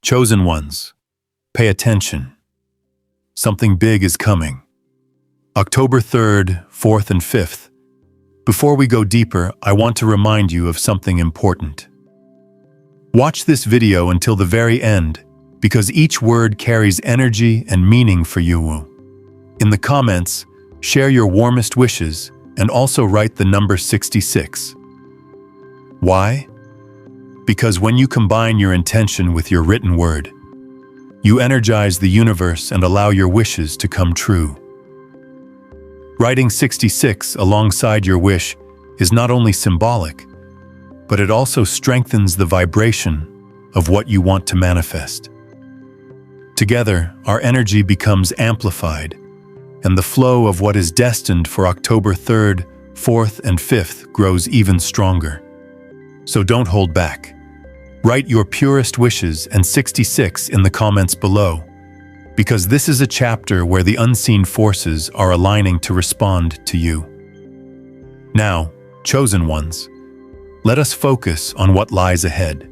Chosen ones, pay attention. Something big is coming. October 3rd, 4th, and 5th. Before we go deeper, I want to remind you of something important. Watch this video until the very end, because each word carries energy and meaning for you. In the comments, share your warmest wishes and also write the number 66. Why? Because when you combine your intention with your written word, you energize the universe and allow your wishes to come true. Writing 66 alongside your wish is not only symbolic, but it also strengthens the vibration of what you want to manifest. Together, our energy becomes amplified, and the flow of what is destined for October 3rd, 4th, and 5th grows even stronger. So don't hold back. Write your purest wishes and 66 in the comments below, because this is a chapter where the unseen forces are aligning to respond to you. Now, chosen ones, let us focus on what lies ahead.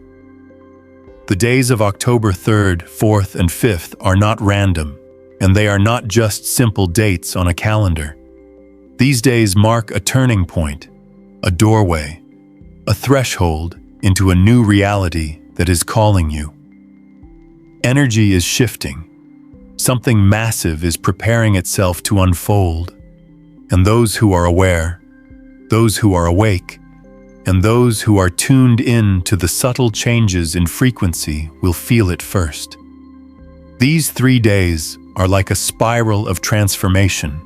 The days of October 3rd, 4th, and 5th are not random, and they are not just simple dates on a calendar. These days mark a turning point, a doorway, a threshold into a new reality that is calling you. Energy is shifting. Something massive is preparing itself to unfold, and those who are aware, those who are awake, and those who are tuned in to the subtle changes in frequency will feel it first. These 3 days are like a spiral of transformation,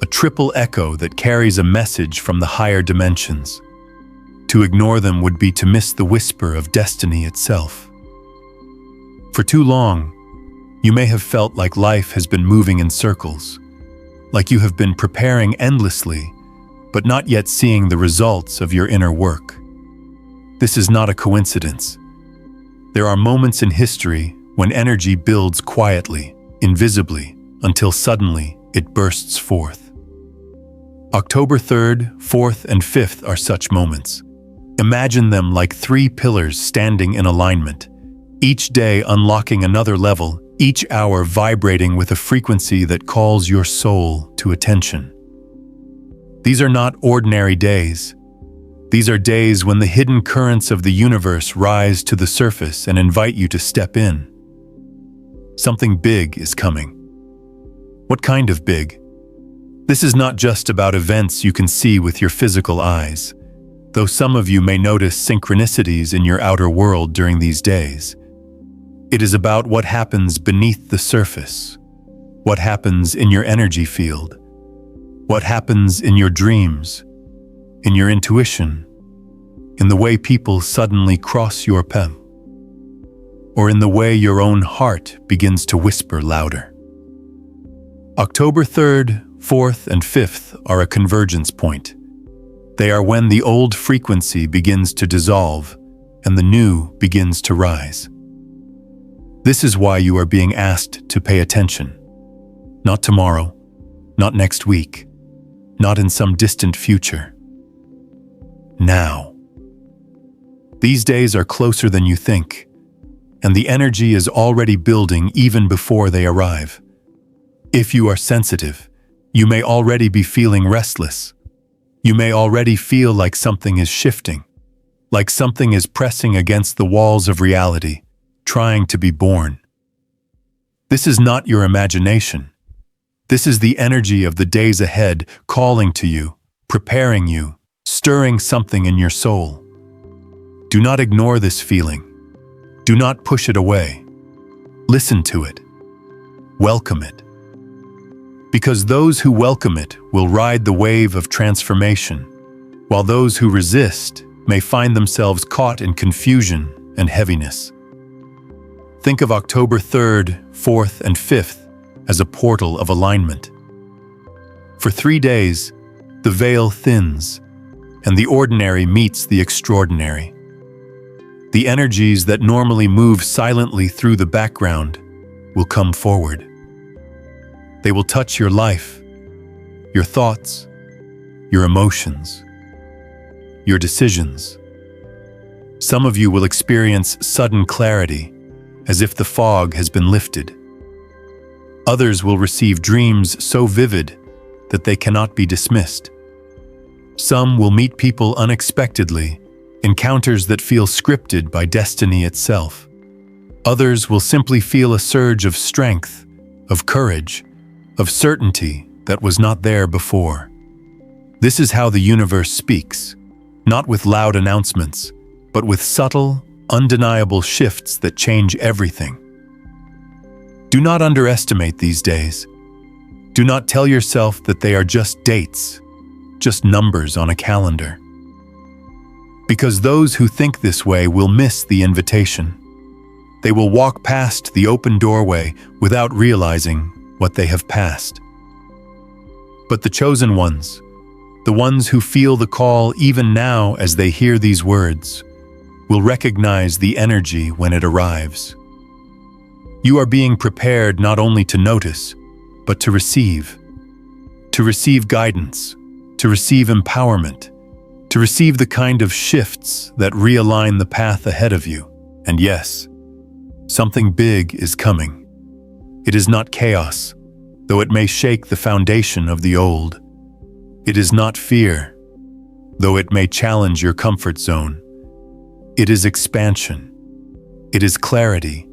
a triple echo that carries a message from the higher dimensions. To ignore them would be to miss the whisper of destiny itself. For too long, you may have felt like life has been moving in circles, like you have been preparing endlessly, but not yet seeing the results of your inner work. This is not a coincidence. There are moments in history when energy builds quietly, invisibly, until suddenly it bursts forth. October 3rd, 4th, and 5th are such moments. Imagine them like 3 pillars standing in alignment, each day unlocking another level, each hour vibrating with a frequency that calls your soul to attention. These are not ordinary days. These are days when the hidden currents of the universe rise to the surface and invite you to step in. Something big is coming. What kind of big? This is not just about events you can see with your physical eyes, though some of you may notice synchronicities in your outer world during these days. It is about what happens beneath the surface, what happens in your energy field, what happens in your dreams, in your intuition, in the way people suddenly cross your path, or in the way your own heart begins to whisper louder. October 3rd, 4th, and 5th are a convergence point. They are when the old frequency begins to dissolve and the new begins to rise. This is why you are being asked to pay attention. Not tomorrow, not next week, not in some distant future. Now. These days are closer than you think, and the energy is already building even before they arrive. If you are sensitive, you may already be feeling restless. You may already feel like something is shifting, like something is pressing against the walls of reality, trying to be born. This is not your imagination. This is the energy of the days ahead calling to you, preparing you, stirring something in your soul. Do not ignore this feeling. Do not push it away. Listen to it. Welcome it. Because those who welcome it will ride the wave of transformation, while those who resist may find themselves caught in confusion and heaviness. Think of October 3rd, 4th, and 5th as a portal of alignment. For 3 days, the veil thins, and the ordinary meets the extraordinary. The energies that normally move silently through the background will come forward. They will touch your life, your thoughts, your emotions, your decisions. Some of you will experience sudden clarity, as if the fog has been lifted. Others will receive dreams so vivid that they cannot be dismissed. Some will meet people unexpectedly, encounters that feel scripted by destiny itself. Others will simply feel a surge of strength, of courage, of certainty that was not there before. This is how the universe speaks, not with loud announcements, but with subtle, undeniable shifts that change everything. Do not underestimate these days. Do not tell yourself that they are just dates, just numbers on a calendar. Because those who think this way will miss the invitation. They will walk past the open doorway without realizing what they have passed. But the chosen ones, the ones who feel the call even now as they hear these words, will recognize the energy when it arrives. You are being prepared not only to notice, but to receive guidance, to receive empowerment, to receive the kind of shifts that realign the path ahead of you. And yes, something big is coming. It is not chaos, though it may shake the foundation of the old. It is not fear, though it may challenge your comfort zone. It is expansion. It is clarity.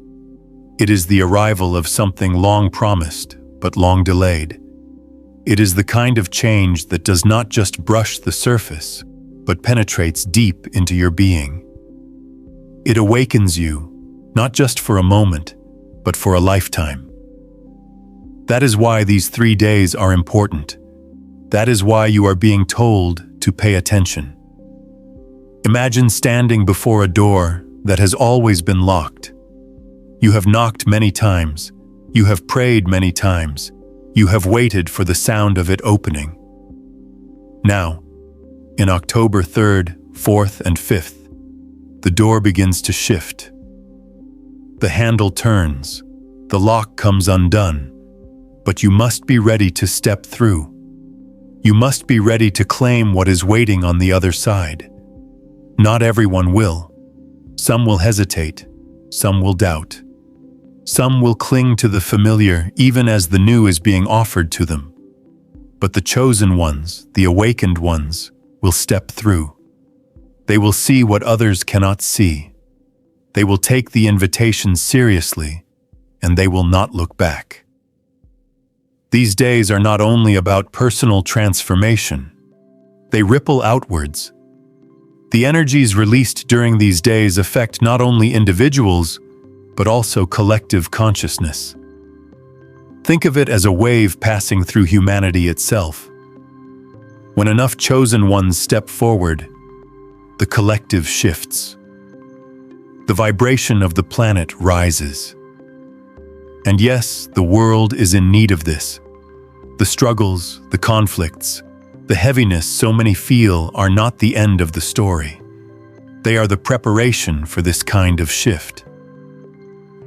It is the arrival of something long promised, but long delayed. It is the kind of change that does not just brush the surface, but penetrates deep into your being. It awakens you, not just for a moment, but for a lifetime. That is why these 3 days are important. That is why you are being told to pay attention. Imagine standing before a door that has always been locked. You have knocked many times. You have prayed many times. You have waited for the sound of it opening. Now, in October 3rd, 4th, and 5th, the door begins to shift. The handle turns. The lock comes undone. But you must be ready to step through. You must be ready to claim what is waiting on the other side. Not everyone will. Some will hesitate. Some will doubt. Some will cling to the familiar even as the new is being offered to them. But the chosen ones, the awakened ones, will step through. They will see what others cannot see. They will take the invitation seriously, and they will not look back. These days are not only about personal transformation. They ripple outwards. The energies released during these days affect not only individuals, but also collective consciousness. Think of it as a wave passing through humanity itself. When enough chosen ones step forward, the collective shifts. The vibration of the planet rises. And yes, the world is in need of this. The struggles, the conflicts, the heaviness so many feel are not the end of the story. They are the preparation for this kind of shift.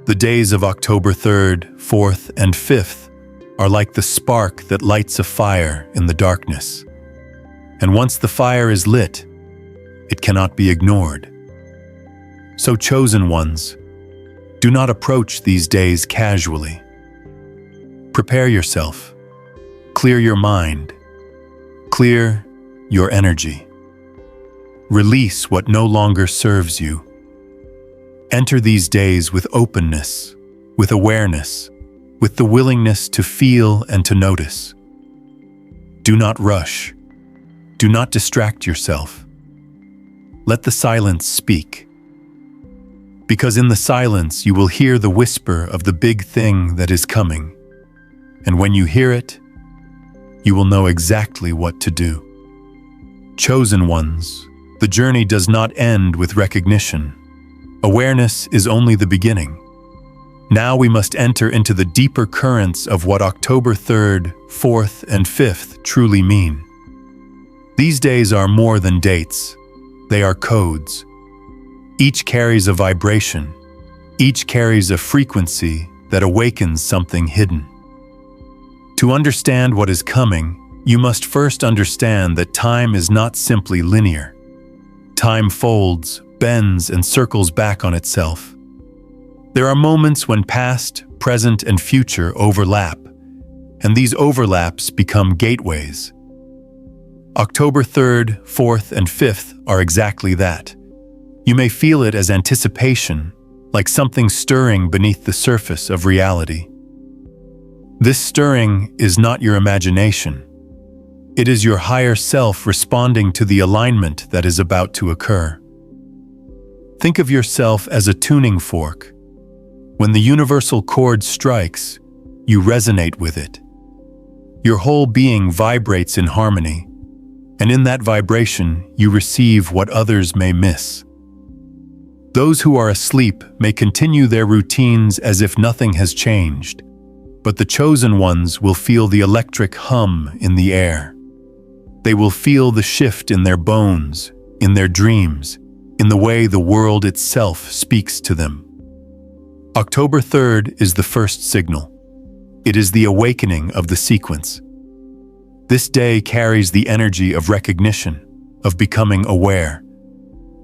The days of October 3rd, 4th, and 5th are like the spark that lights a fire in the darkness. And once the fire is lit, it cannot be ignored. So, chosen ones, do not approach these days casually. Prepare yourself. Clear your mind. Clear your energy. Release what no longer serves you. Enter these days with openness, with awareness, with the willingness to feel and to notice. Do not rush. Do not distract yourself. Let the silence speak. Because in the silence you will hear the whisper of the big thing that is coming. And when you hear it, you will know exactly what to do. Chosen ones, the journey does not end with recognition. Awareness is only the beginning. Now we must enter into the deeper currents of what October 3rd, 4th, and 5th truly mean. These days are more than dates. They are codes. Each carries a vibration. Each carries a frequency that awakens something hidden. To understand what is coming, you must first understand that time is not simply linear. Time folds, bends, and circles back on itself. There are moments when past, present, and future overlap, and these overlaps become gateways. October 3rd, 4th, and 5th are exactly that. You may feel it as anticipation, like something stirring beneath the surface of reality. This stirring is not your imagination. It is your higher self responding to the alignment that is about to occur. Think of yourself as a tuning fork. When the universal chord strikes, you resonate with it. Your whole being vibrates in harmony, and in that vibration, you receive what others may miss. Those who are asleep may continue their routines as if nothing has changed, but the chosen ones will feel the electric hum in the air. They will feel the shift in their bones, in their dreams, in the way the world itself speaks to them. October 3rd is the first signal. It is the awakening of the sequence. This day carries the energy of recognition, of becoming aware.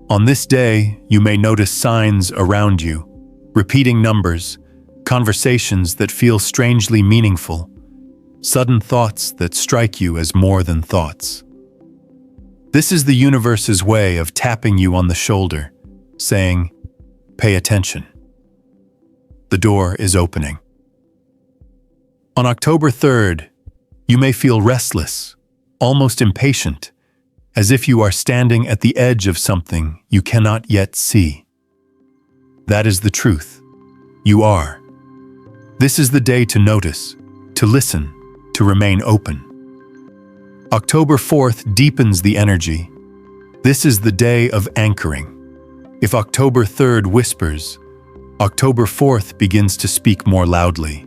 On this day, you may notice signs around you, repeating numbers, conversations that feel strangely meaningful, sudden thoughts that strike you as more than thoughts. This is the universe's way of tapping you on the shoulder, saying, "Pay attention." The door is opening. On October 3rd, you may feel restless, almost impatient, as if you are standing at the edge of something you cannot yet see. That is the truth. You are. This is the day to notice, to listen, to remain open. October 4th deepens the energy. This is the day of anchoring. If October 3rd whispers, October 4th begins to speak more loudly.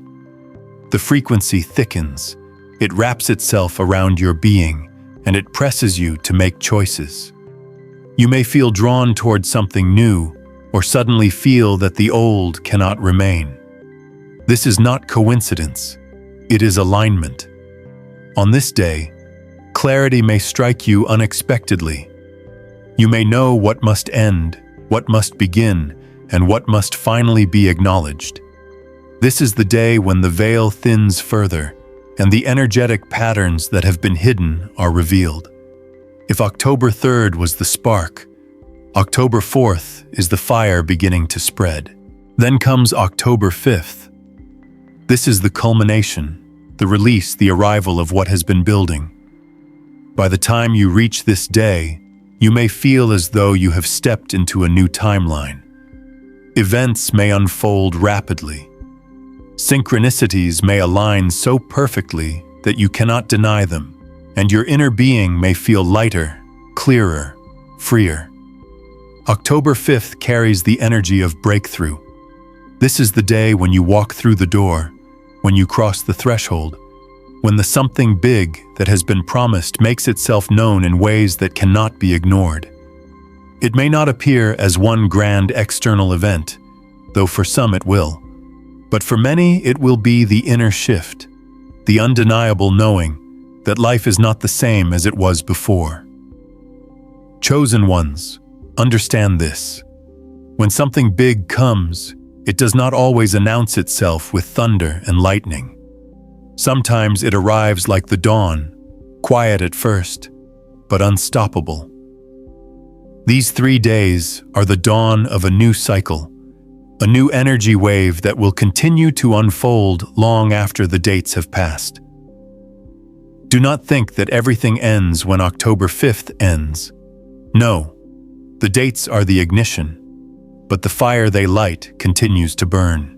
The frequency thickens. It wraps itself around your being, and it presses you to make choices. You may feel drawn toward something new, or suddenly feel that the old cannot remain. This is not coincidence. It is alignment. On this day, clarity may strike you unexpectedly. You may know what must end, what must begin, and what must finally be acknowledged. This is the day when the veil thins further, and the energetic patterns that have been hidden are revealed. If October 3rd was the spark, October 4th is the fire beginning to spread. Then comes October 5th. This is the culmination, the release, the arrival of what has been building. By the time you reach this day, you may feel as though you have stepped into a new timeline. Events may unfold rapidly. Synchronicities may align so perfectly that you cannot deny them, and your inner being may feel lighter, clearer, freer. October 5th carries the energy of breakthrough. This is the day when you walk through the door, when you cross the threshold, when the something big that has been promised makes itself known in ways that cannot be ignored. It may not appear as one grand external event, though for some it will. But for many, it will be the inner shift, the undeniable knowing that life is not the same as it was before. Chosen ones, understand this. When something big comes, it does not always announce itself with thunder and lightning. Sometimes it arrives like the dawn, quiet at first, but unstoppable. These 3 days are the dawn of a new cycle, a new energy wave that will continue to unfold long after the dates have passed. Do not think that everything ends when October 5th ends. No, the dates are the ignition, but the fire they light continues to burn.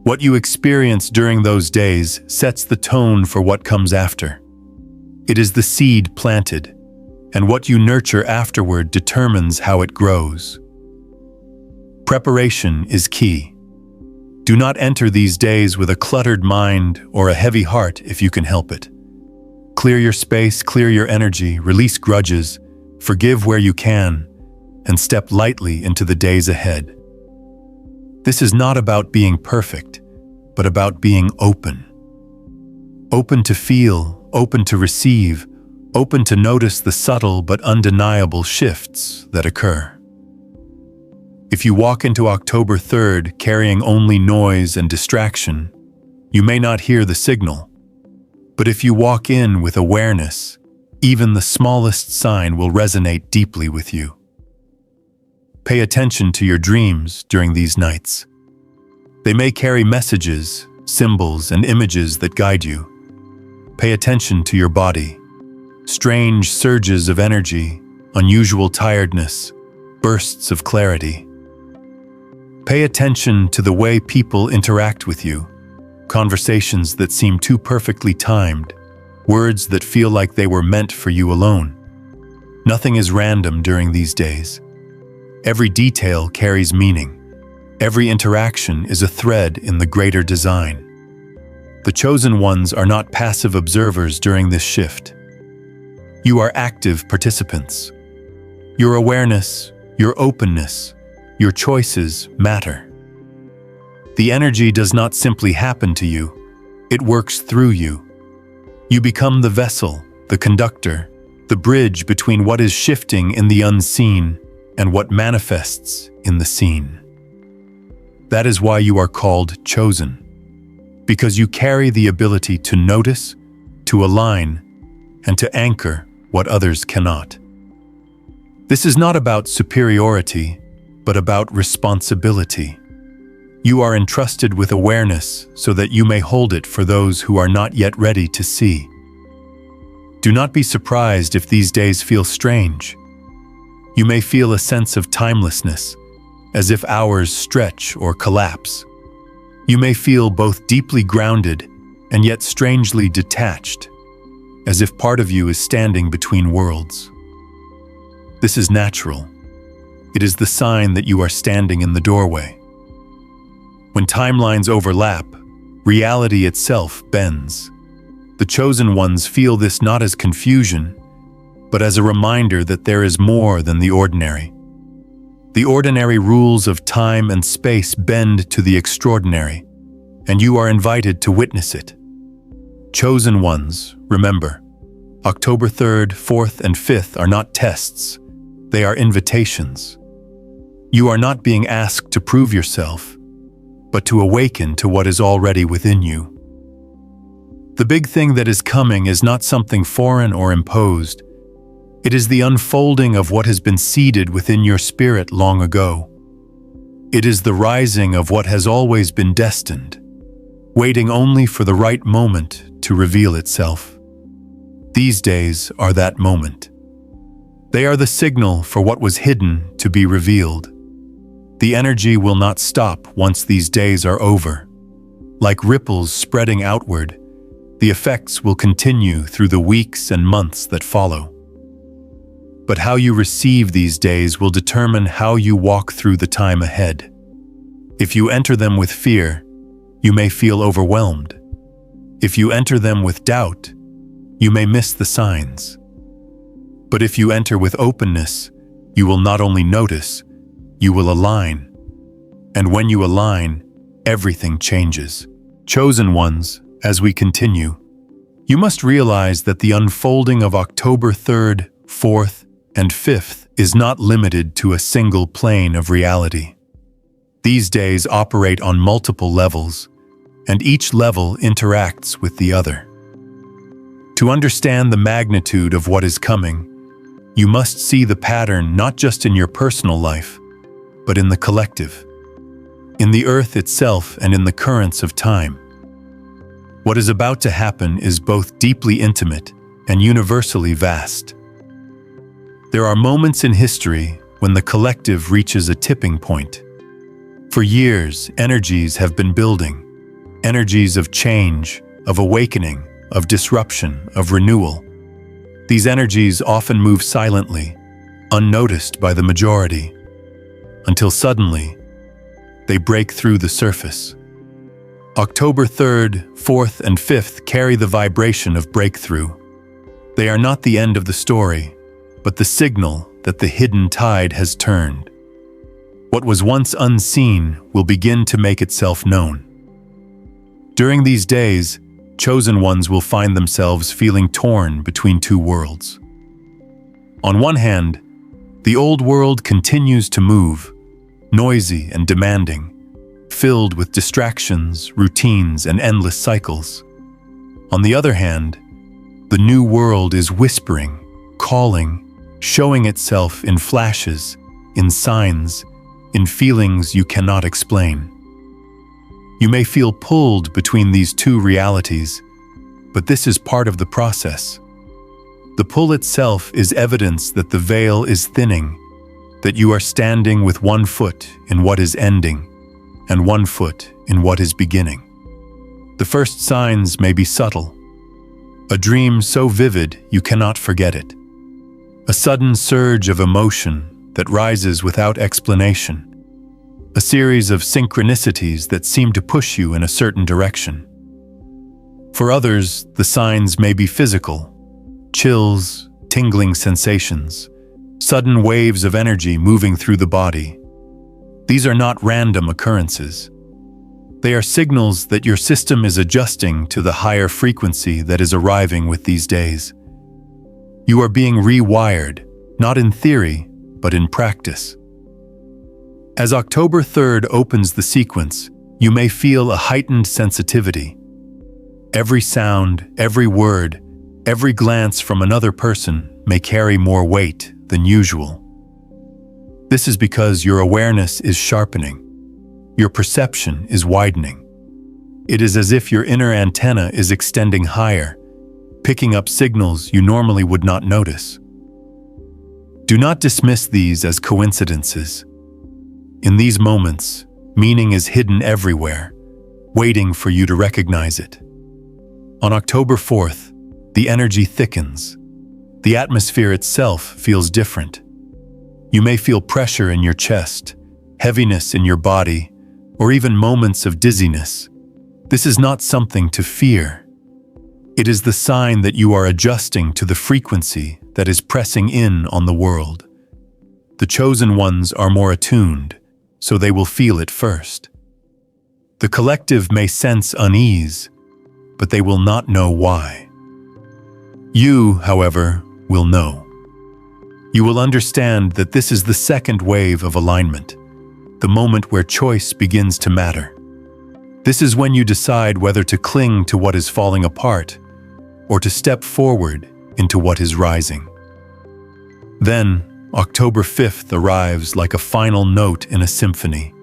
What you experience during those days sets the tone for what comes after. It is the seed planted, and what you nurture afterward determines how it grows. Preparation is key. Do not enter these days with a cluttered mind or a heavy heart if you can help it. Clear your space, clear your energy, release grudges, forgive where you can, and step lightly into the days ahead. This is not about being perfect, but about being open. Open to feel, open to receive, open to notice the subtle but undeniable shifts that occur. If you walk into October 3rd carrying only noise and distraction, you may not hear the signal. But if you walk in with awareness, even the smallest sign will resonate deeply with you. Pay attention to your dreams during these nights. They may carry messages, symbols, and images that guide you. Pay attention to your body. Strange surges of energy, unusual tiredness, bursts of clarity. Pay attention to the way people interact with you, conversations that seem too perfectly timed, words that feel like they were meant for you alone. Nothing is random during these days. Every detail carries meaning. Every interaction is a thread in the greater design. The chosen ones are not passive observers during this shift. You are active participants. Your awareness, your openness, your choices matter. The energy does not simply happen to you, it works through you. You become the vessel, the conductor, the bridge between what is shifting in the unseen and what manifests in the seen. That is why you are called chosen, because you carry the ability to notice, to align, and to anchor what others cannot. This is not about superiority, but about responsibility. You are entrusted with awareness so that you may hold it for those who are not yet ready to see. Do not be surprised if these days feel strange. You may feel a sense of timelessness, as if hours stretch or collapse. You may feel both deeply grounded and yet strangely detached, as if part of you is standing between worlds. This is natural. It is the sign that you are standing in the doorway. When timelines overlap, reality itself bends. The chosen ones feel this not as confusion, but as a reminder that there is more than the ordinary. The ordinary rules of time and space bend to the extraordinary, and you are invited to witness it. Chosen ones, remember, October 3rd, 4th, and 5th are not tests, they are invitations. You are not being asked to prove yourself, but to awaken to what is already within you. The big thing that is coming is not something foreign or imposed. It is the unfolding of what has been seeded within your spirit long ago. It is the rising of what has always been destined, waiting only for the right moment to reveal itself. These days are that moment. They are the signal for what was hidden to be revealed. The energy will not stop once these days are over. Like ripples spreading outward, the effects will continue through the weeks and months that follow. But how you receive these days will determine how you walk through the time ahead. If you enter them with fear, you may feel overwhelmed. If you enter them with doubt, you may miss the signs. But if you enter with openness, you will not only notice, you will align. And when you align, everything changes. Chosen ones, as we continue, you must realize that the unfolding of October 3rd, 4th, and 5th is not limited to a single plane of reality. These days operate on multiple levels, and each level interacts with the other. To understand the magnitude of what is coming, you must see the pattern not just in your personal life, but in the collective, in the earth itself and in the currents of time. What is about to happen is both deeply intimate and universally vast. There are moments in history when the collective reaches a tipping point. For years, energies have been building, energies of change, of awakening, of disruption, of renewal. These energies often move silently, unnoticed by the majority, until suddenly, they break through the surface. October 3rd, 4th, and 5th carry the vibration of breakthrough. They are not the end of the story, but the signal that the hidden tide has turned. What was once unseen will begin to make itself known. During these days, chosen ones will find themselves feeling torn between two worlds. On one hand, the old world continues to move, noisy and demanding, filled with distractions, routines, and endless cycles. On the other hand, the new world is whispering, calling, showing itself in flashes, in signs, in feelings you cannot explain. You may feel pulled between these two realities, but this is part of the process. The pull itself is evidence that the veil is thinning, that you are standing with one foot in what is ending and one foot in what is beginning. The first signs may be subtle. A dream so vivid you cannot forget it. A sudden surge of emotion that rises without explanation. A series of synchronicities that seem to push you in a certain direction. For others, the signs may be physical. Chills, tingling sensations, sudden waves of energy moving through the body. These are not random occurrences. They are signals that your system is adjusting to the higher frequency that is arriving with these days. You are being rewired, not in theory, but in practice. As October 3rd opens the sequence, you may feel a heightened sensitivity. Every sound, every word, every glance from another person may carry more weight than usual. This is because your awareness is sharpening. Your perception is widening. It is as if your inner antenna is extending higher, picking up signals you normally would not notice. Do not dismiss these as coincidences. In these moments, meaning is hidden everywhere, waiting for you to recognize it. On October 4th, the energy thickens. The atmosphere itself feels different. You may feel pressure in your chest, heaviness in your body, or even moments of dizziness. This is not something to fear. It is the sign that you are adjusting to the frequency that is pressing in on the world. The chosen ones are more attuned, so they will feel it first. The collective may sense unease, but they will not know why. You, however, will know. You will understand that this is the second wave of alignment, the moment where choice begins to matter. This is when you decide whether to cling to what is falling apart or to step forward into what is rising. Then, October 5th arrives like a final note in a symphony.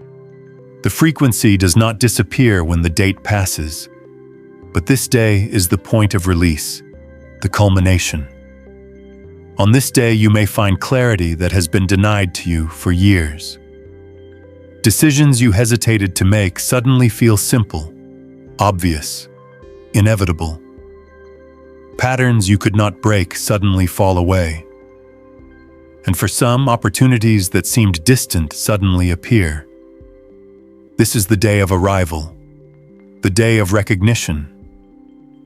The frequency does not disappear when the date passes, but this day is the point of release, the culmination. On this day, you may find clarity that has been denied to you for years. Decisions you hesitated to make suddenly feel simple, obvious, inevitable. Patterns you could not break suddenly fall away. And for some, opportunities that seemed distant suddenly appear. This is the day of arrival, the day of recognition,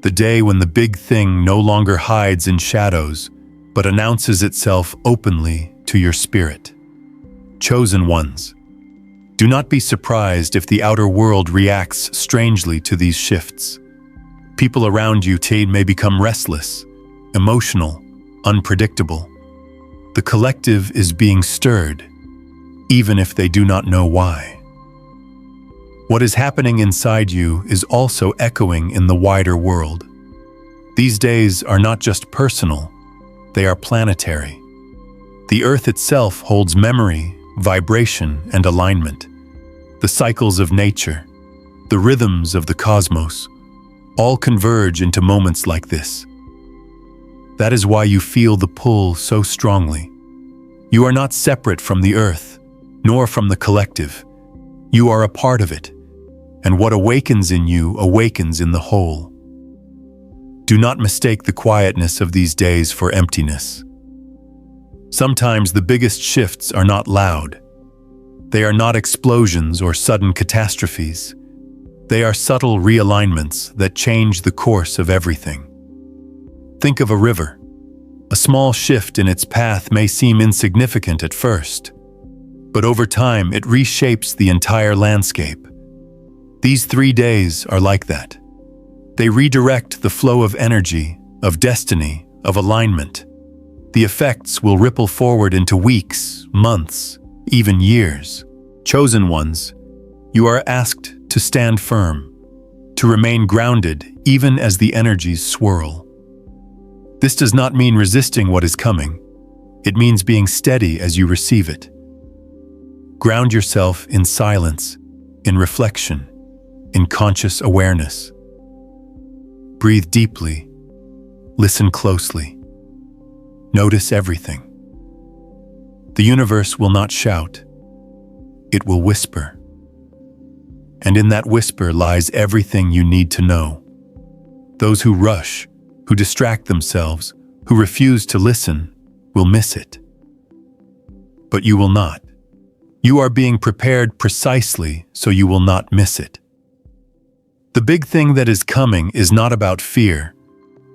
the day when the big thing no longer hides in shadows, but announces itself openly to your spirit. Chosen ones, do not be surprised if the outer world reacts strangely to these shifts. People around you may become restless, emotional, unpredictable. The collective is being stirred, even if they do not know why. What is happening inside you is also echoing in the wider world. These days are not just personal, they are planetary. The Earth itself holds memory, vibration, and alignment. The cycles of nature, the rhythms of the cosmos, all converge into moments like this. That is why you feel the pull so strongly. You are not separate from the Earth, nor from the collective. You are a part of it, and what awakens in you awakens in the whole. Do not mistake the quietness of these days for emptiness. Sometimes the biggest shifts are not loud. They are not explosions or sudden catastrophes. They are subtle realignments that change the course of everything. Think of a river. A small shift in its path may seem insignificant at first, but over time it reshapes the entire landscape. These 3 days are like that. They redirect the flow of energy, of destiny, of alignment. The effects will ripple forward into weeks, months, even years. Chosen ones, you are asked to stand firm, to remain grounded even as the energies swirl. This does not mean resisting what is coming. It means being steady as you receive it. Ground yourself in silence, in reflection, in conscious awareness. Breathe deeply. Listen closely. Notice everything. The universe will not shout. It will whisper. And in that whisper lies everything you need to know. Those who rush, who distract themselves, who refuse to listen, will miss it. But you will not. You are being prepared precisely so you will not miss it. The big thing that is coming is not about fear.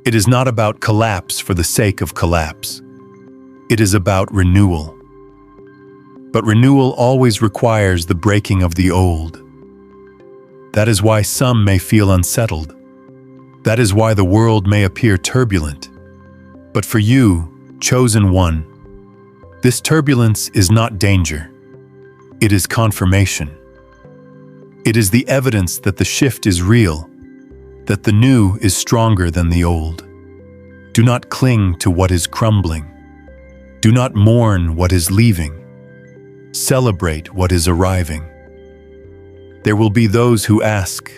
It is not about collapse for the sake of collapse. It is about renewal. But renewal always requires the breaking of the old. That is why some may feel unsettled. That is why the world may appear turbulent. But for you, chosen one, this turbulence is not danger. It is confirmation. It is the evidence that the shift is real, that the new is stronger than the old. Do not cling to what is crumbling. Do not mourn what is leaving. Celebrate what is arriving. There will be those who ask,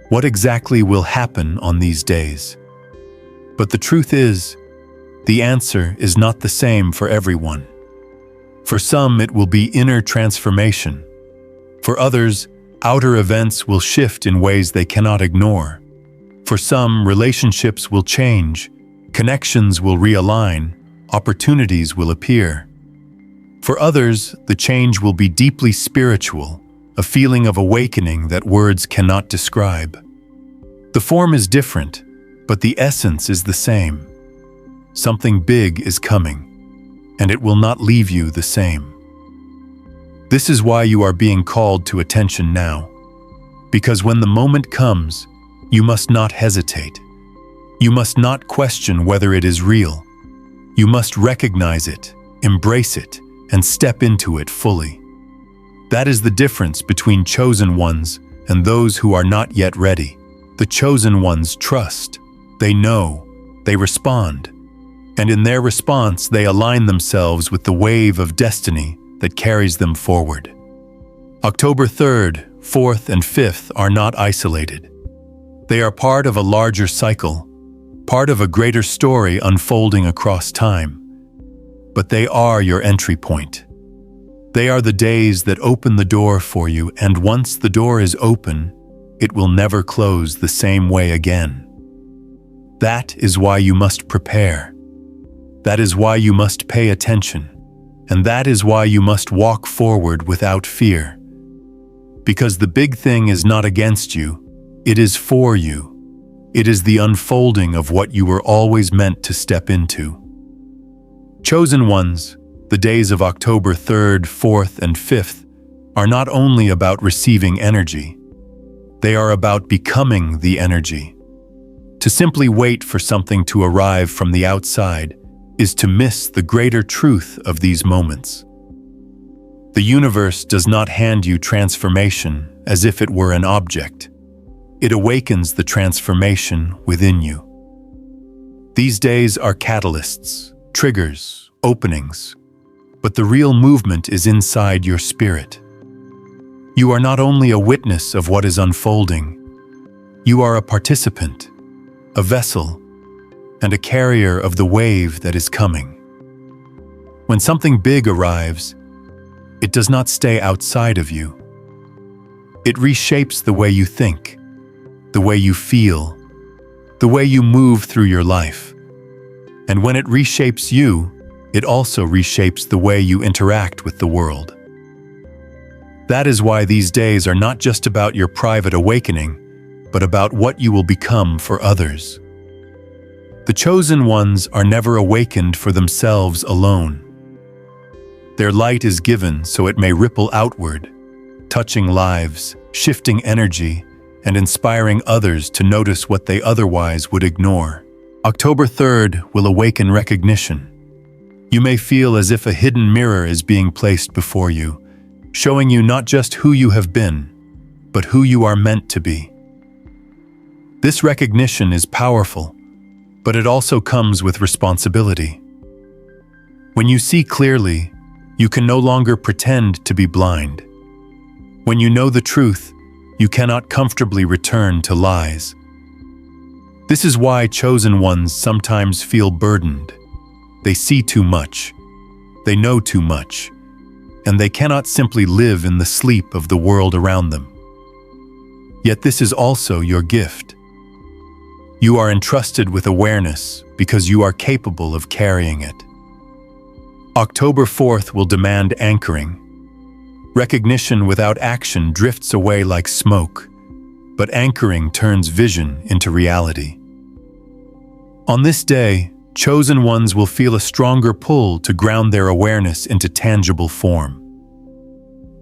what exactly will happen on these days? But the truth is, the answer is not the same for everyone. For some, it will be inner transformation. For others, outer events will shift in ways they cannot ignore. For some, relationships will change, connections will realign, opportunities will appear. For others, the change will be deeply spiritual, a feeling of awakening that words cannot describe. The form is different, but the essence is the same. Something big is coming, and it will not leave you the same. This is why you are being called to attention now. Because when the moment comes, you must not hesitate. You must not question whether it is real. You must recognize it, embrace it, and step into it fully. That is the difference between chosen ones and those who are not yet ready. The chosen ones trust, they know, they respond, and in their response they align themselves with the wave of destiny that carries them forward. October 3rd, 4th, and 5th are not isolated. They are part of a larger cycle, part of a greater story unfolding across time. But they are your entry point. They are the days that open the door for you, and once the door is open, it will never close the same way again. That is why you must prepare. That is why you must pay attention. And that is why you must walk forward without fear. Because the big thing is not against you, it is for you. It is the unfolding of what you were always meant to step into. Chosen ones, the days of October 3rd, 4th, and 5th are not only about receiving energy, they are about becoming the energy. To simply wait for something to arrive from the outside is to miss the greater truth of these moments. The universe does not hand you transformation as if it were an object. It awakens the transformation within you. These days are catalysts, triggers, openings, but the real movement is inside your spirit. You are not only a witness of what is unfolding, you are a participant, a vessel, and a carrier of the wave that is coming. When something big arrives, it does not stay outside of you. It reshapes the way you think, the way you feel, the way you move through your life. And when it reshapes you, it also reshapes the way you interact with the world. That is why these days are not just about your private awakening, but about what you will become for others. The chosen ones are never awakened for themselves alone. Their light is given so it may ripple outward, touching lives, shifting energy, and inspiring others to notice what they otherwise would ignore. October 3rd will awaken recognition. You may feel as if a hidden mirror is being placed before you, showing you not just who you have been, but who you are meant to be. This recognition is powerful, but it also comes with responsibility. When you see clearly, you can no longer pretend to be blind. When you know the truth, you cannot comfortably return to lies. This is why chosen ones sometimes feel burdened. They see too much, they know too much, and they cannot simply live in the sleep of the world around them. Yet this is also your gift. You are entrusted with awareness because you are capable of carrying it. October 4th will demand anchoring. Recognition without action drifts away like smoke, but anchoring turns vision into reality. On this day, chosen ones will feel a stronger pull to ground their awareness into tangible form.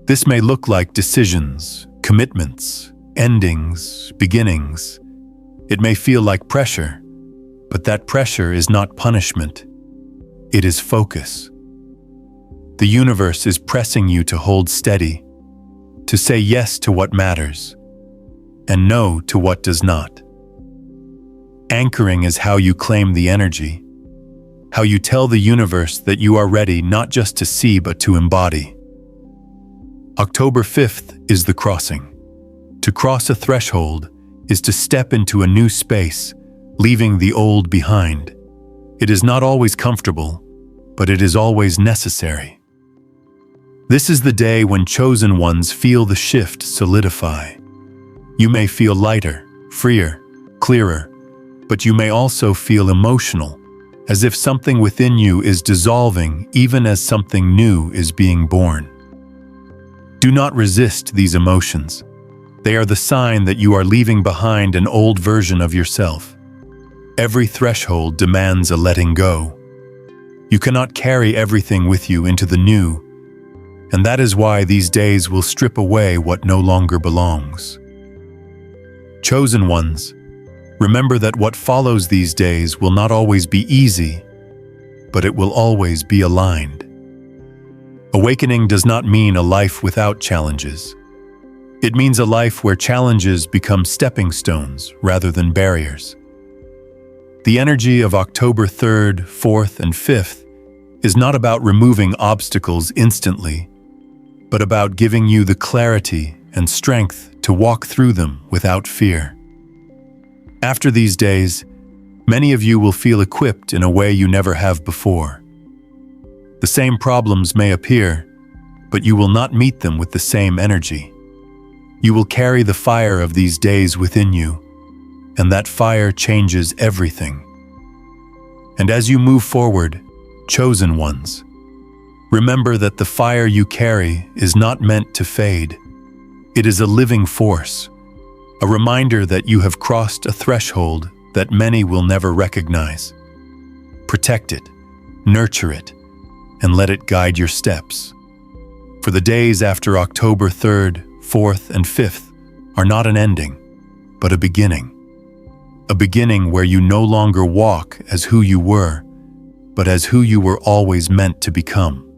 This may look like decisions, commitments, endings, beginnings. It may feel like pressure, but that pressure is not punishment. It is focus. The universe is pressing you to hold steady, to say yes to what matters, and no to what does not. Anchoring is how you claim the energy, how you tell the universe that you are ready not just to see but to embody. October 5th is the crossing. To cross a threshold is to step into a new space, leaving the old behind. It is not always comfortable, but it is always necessary. This is the day when chosen ones feel the shift solidify. You may feel lighter, freer, clearer, but you may also feel emotional, as if something within you is dissolving even as something new is being born. Do not resist these emotions. They are the sign that you are leaving behind an old version of yourself. Every threshold demands a letting go. You cannot carry everything with you into the new, and that is why these days will strip away what no longer belongs. Chosen ones, remember that what follows these days will not always be easy, but it will always be aligned. Awakening does not mean a life without challenges. It means a life where challenges become stepping stones rather than barriers. The energy of October 3rd, 4th, and 5th is not about removing obstacles instantly, but about giving you the clarity and strength to walk through them without fear. After these days, many of you will feel equipped in a way you never have before. The same problems may appear, but you will not meet them with the same energy. You will carry the fire of these days within you, and that fire changes everything. And as you move forward, chosen ones, remember that the fire you carry is not meant to fade. It is a living force, a reminder that you have crossed a threshold that many will never recognize. Protect it, nurture it, and let it guide your steps. For the days after October 3rd, 4th, and 5th are not an ending, but a beginning. A beginning where you no longer walk as who you were, but as who you were always meant to become.